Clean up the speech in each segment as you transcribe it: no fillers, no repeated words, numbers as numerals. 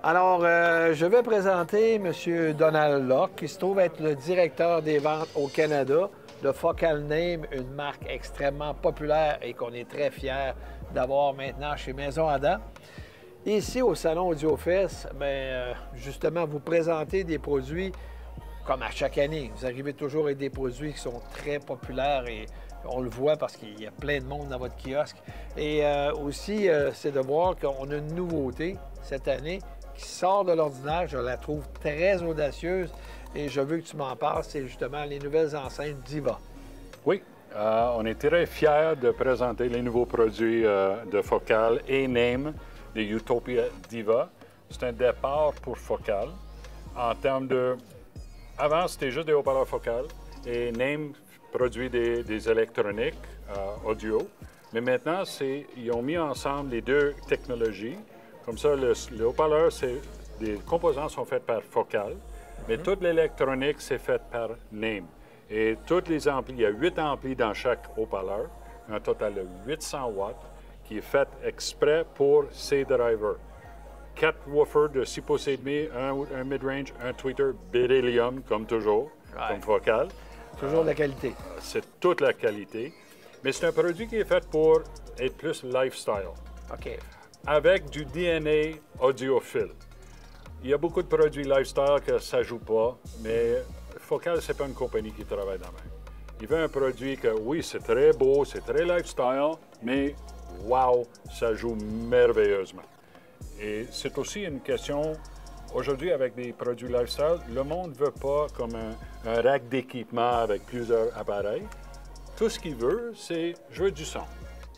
Alors, je vais présenter M. Donald Locke, qui se trouve être le directeur des ventes au Canada de Focal Name, une marque extrêmement populaire et qu'on est très fiers d'avoir maintenant chez Maison Adam. Ici, au Salon AudioFest, justement, vous présentez des produits comme à chaque année. Vous arrivez toujours avec des produits qui sont très populaires et on le voit parce qu'il y a plein de monde dans votre kiosque. Et aussi, c'est de voir qu'on a une nouveauté cette année qui sort de l'ordinaire. Je la trouve très audacieuse et je veux que tu m'en parles. C'est justement les nouvelles enceintes Diva. Oui, on est très fiers de présenter les nouveaux produits de Focal et Name, les Utopia Diva. C'est un départ pour Focal. En termes de... Avant, c'était juste des haut-parleurs Focal et Name produit des électroniques audio. Mais maintenant, ils ont mis ensemble les deux technologies. Comme ça, le haut-parleur, les composants sont faits par Focal, mais toute l'électronique, c'est faite par Name. Et tous les amplis, il y a 8 amplis dans chaque haut-parleur, un total de 800 watts, qui est fait exprès pour ces drivers. 4 woofers de 6 pouces et demi, un mid-range, un tweeter Beryllium, comme toujours, comme Focal. Toujours de la qualité. C'est toute la qualité. Mais c'est un produit qui est fait pour être plus lifestyle. OK. Avec du DNA audiophile. Il y a beaucoup de produits lifestyle que ça ne joue pas, mais Focal, ce n'est pas une compagnie qui travaille dans la même. Il veut un produit que, oui, c'est très beau, c'est très lifestyle, mais wow, ça joue merveilleusement. Et c'est aussi une question, aujourd'hui, avec des produits lifestyle, le monde ne veut pas comme un rack d'équipement avec plusieurs appareils. Tout ce qu'il veut, c'est « je veux du son ».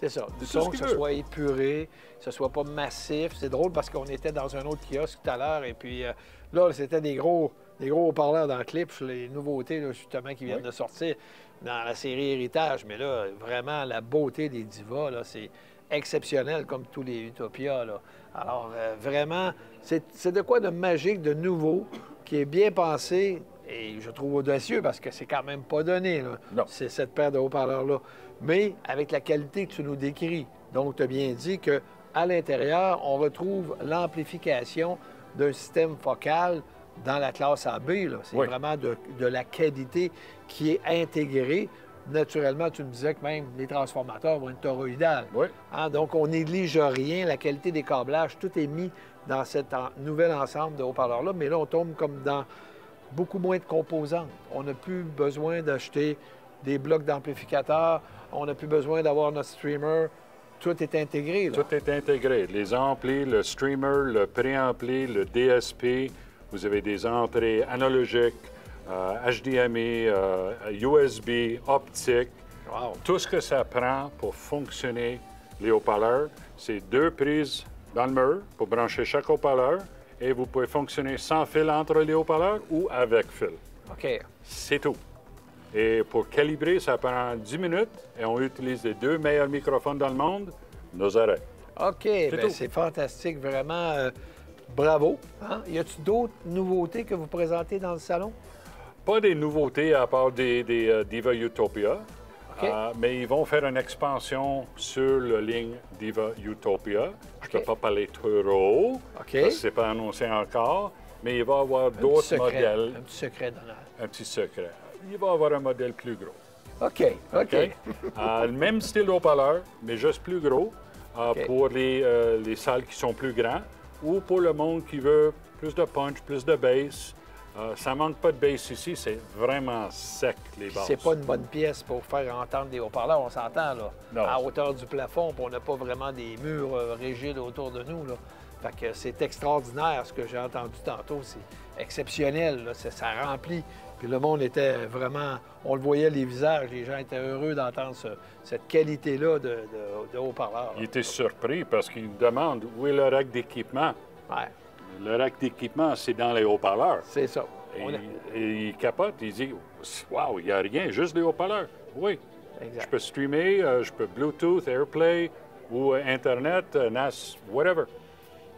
C'est ça, du son, que ce soit épuré, que ce soit pas massif. C'est drôle parce qu'on était dans un autre kiosque tout à l'heure et puis là, c'était des gros haut-parleurs dans le clip, les nouveautés là, justement qui viennent de sortir dans la série Héritage. Mais là, vraiment, la beauté des Divas, là, c'est exceptionnel comme tous les Utopia. Là. Alors, vraiment, c'est de quoi de magique, de nouveau, qui est bien pensé et je trouve audacieux parce que c'est quand même pas donné, c'est cette paire de haut-parleurs-là. Mais avec la qualité que tu nous décris. Donc, tu as bien dit qu'à l'intérieur, on retrouve l'amplification d'un système focal dans la classe AB. C'est vraiment de la qualité qui est intégrée. Naturellement, tu me disais que même les transformateurs vont être toroïdales. Oui. Hein? Donc, on néglige rien. La qualité des câblages, tout est mis dans cet nouvel ensemble de haut-parleurs-là. Mais là, on tombe comme dans beaucoup moins de composantes. On n'a plus besoin d'acheter des blocs d'amplificateurs. On n'a plus besoin d'avoir notre streamer. Tout est intégré. Là. Tout est intégré. Les amplis, le streamer, le préampli, le DSP. Vous avez des entrées analogiques, HDMI, USB, optique. Wow. Tout ce que ça prend pour fonctionner les haut-parleurs, c'est 2 prises dans le mur pour brancher chaque haut-parleur et vous pouvez fonctionner sans fil entre les haut-parleurs ou avec fil. OK. C'est tout. Et pour calibrer, ça prend 10 minutes et on utilise les 2 meilleurs microphones dans le monde, nos oreilles. OK, c'est fantastique, vraiment. Bravo. Hein? Y a-t-il d'autres nouveautés que vous présentez dans le salon? Pas des nouveautés à part des Diva Utopia, mais ils vont faire une expansion sur la ligne Diva Utopia. Je ne peux pas parler trop, parce que ce n'est pas annoncé encore, mais il va y avoir d'autres modèles. Un petit secret, Donald. Un petit secret. Il va y avoir un modèle plus gros. OK. Le même style haut-parleur, mais juste plus gros, pour les salles qui sont plus grandes ou pour le monde qui veut plus de punch, plus de bass. Ça manque pas de bass ici, c'est vraiment sec, les basses. C'est pas une bonne pièce pour faire entendre des haut-parleurs, on s'entend, là. Non. À hauteur du plafond, puis on n'a pas vraiment des murs rigides autour de nous, là. Fait que c'est extraordinaire, ce que j'ai entendu tantôt, c'est exceptionnel, là. Ça remplit. Puis le monde était vraiment... On le voyait, les visages, les gens étaient heureux d'entendre cette qualité-là de haut-parleur. Il était surpris parce qu'il me demande où est le rack d'équipement. Ouais. Le rack d'équipement, c'est dans les haut-parleurs. C'est ça. Et il capote, il dit « Wow, il n'y a rien, juste des haut-parleurs. » Oui. Exact. Je peux streamer, je peux Bluetooth, AirPlay ou Internet, NAS, whatever.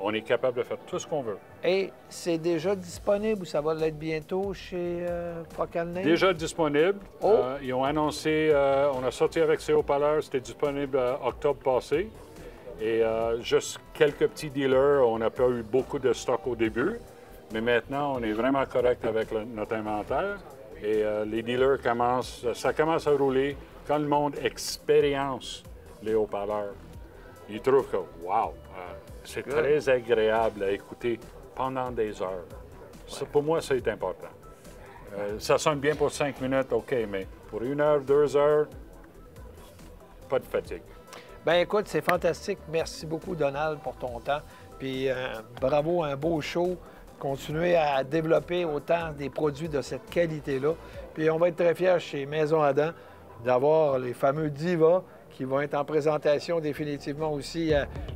On est capable de faire tout ce qu'on veut. Et c'est déjà disponible ou ça va l'être bientôt chez Focal Name? Déjà disponible. Ils ont annoncé, on a sorti avec ces haut-parleurs, c'était disponible octobre passé. Et juste quelques petits dealers, on n'a pas eu beaucoup de stock au début, mais maintenant, on est vraiment correct avec notre inventaire. Et les dealers ça commence à rouler quand le monde expérience les haut-parleurs. Ils trouvent que, wow, c'est très agréable à écouter pendant des heures. Ça, pour moi, c'est important. Ça sonne bien pour 5 minutes, OK, mais pour 1 heure, 2 heures, pas de fatigue. Bien, écoute, c'est fantastique. Merci beaucoup, Donald, pour ton temps. Puis bravo, un beau show. Continuez à développer autant des produits de cette qualité-là. Puis on va être très fiers chez Maison Adam d'avoir les fameux Diva qui vont être en présentation définitivement aussi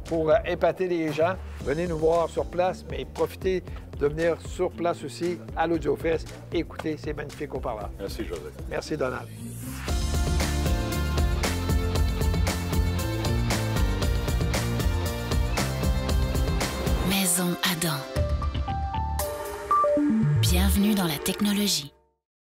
pour épater les gens. Venez nous voir sur place, mais profitez de venir sur place aussi à l'AudioFest. Écoutez ces magnifiques haut-parleurs. Merci, José. Merci, Donald. Maison Adam. Bienvenue dans la technologie.